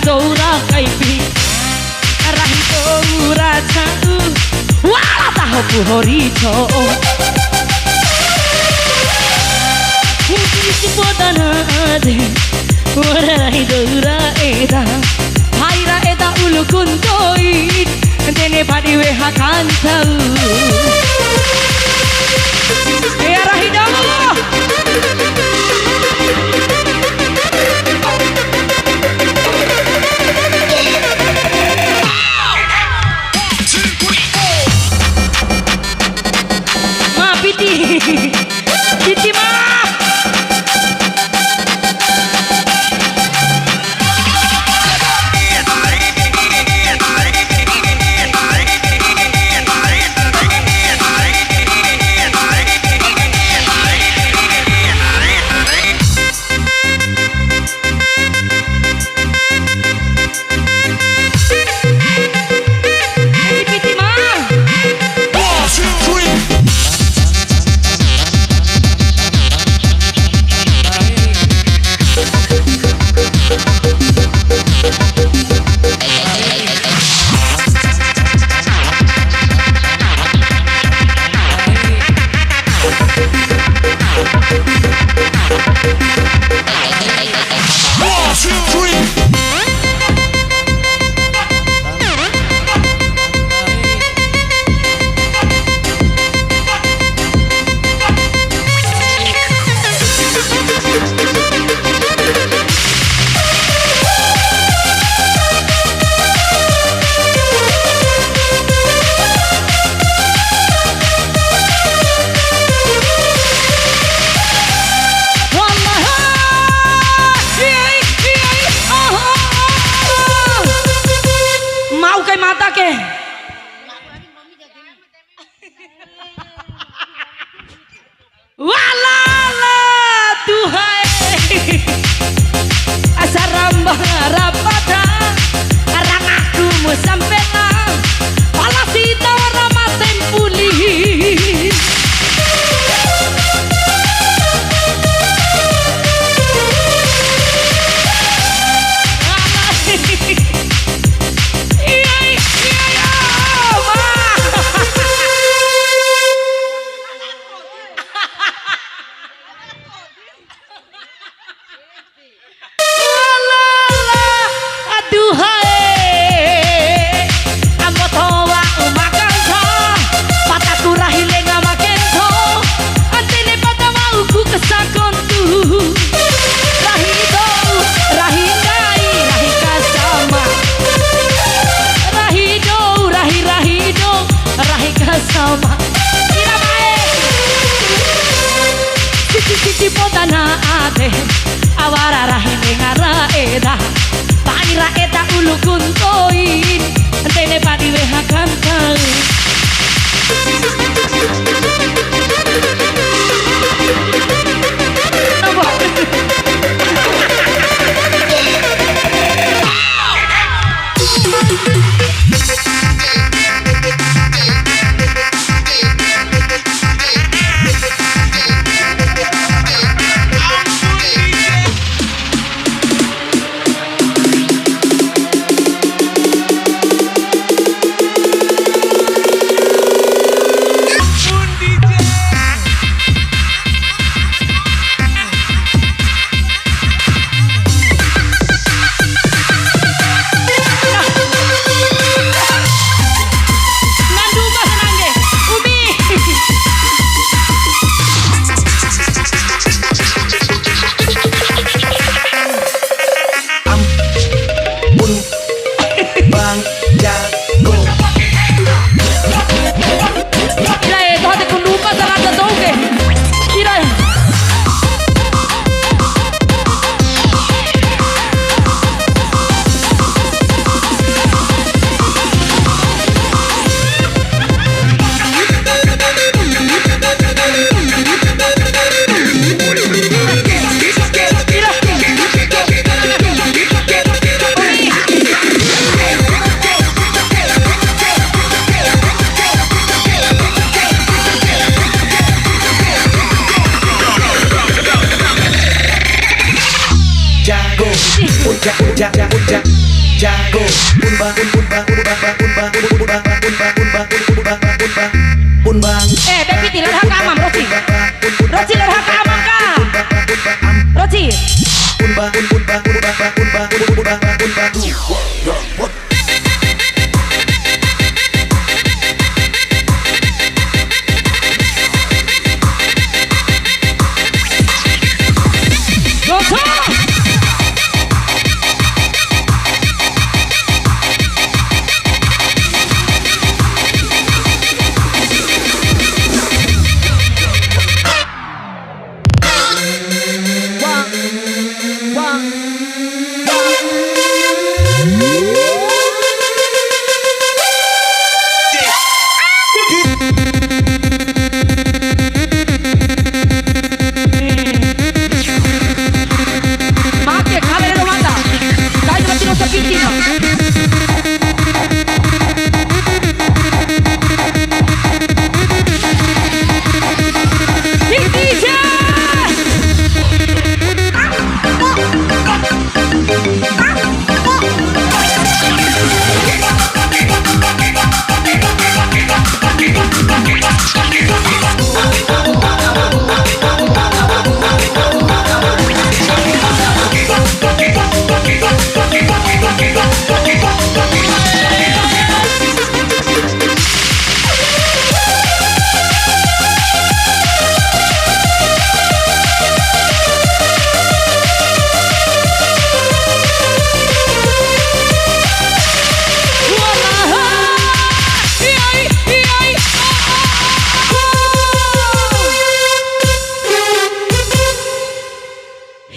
dora kaipi rahi dora chau wala tahu puhorito Kisi podana de rahi dora eda Haira eda ulu kuntoi Dene padi we hakan tau Ya rahi dora Piti ma Walala Tuhai Asaramba Rabada Arang aku mu sampena Palasita warama tempuli sama ira bae sisi podana ade awara rahine ngara eda paira eda ulu kuntoin dene padi we hakan kau Uja jago. Punbang. Baby ti lerha ka amam Roci. Roci lerha ka amam ka. Roci.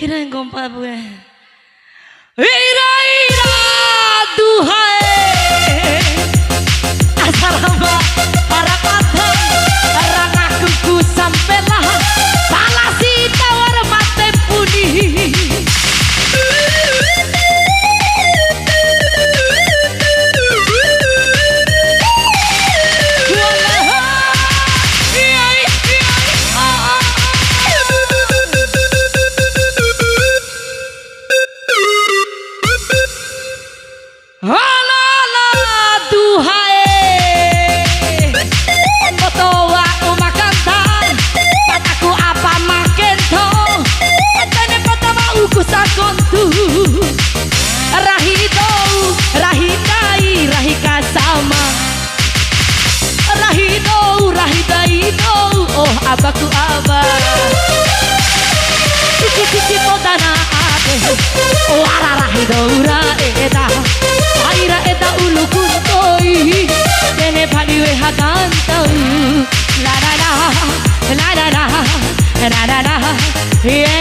Ira ngompa bue. Ira ira duhai. Asarama para patang rangaku ku sampelah palasi tawar mate puni. Abaku abah cici podana ate wararahi daura eta aira eta ulu kuntoi dene phadiwe hagantau la la la la la la la la la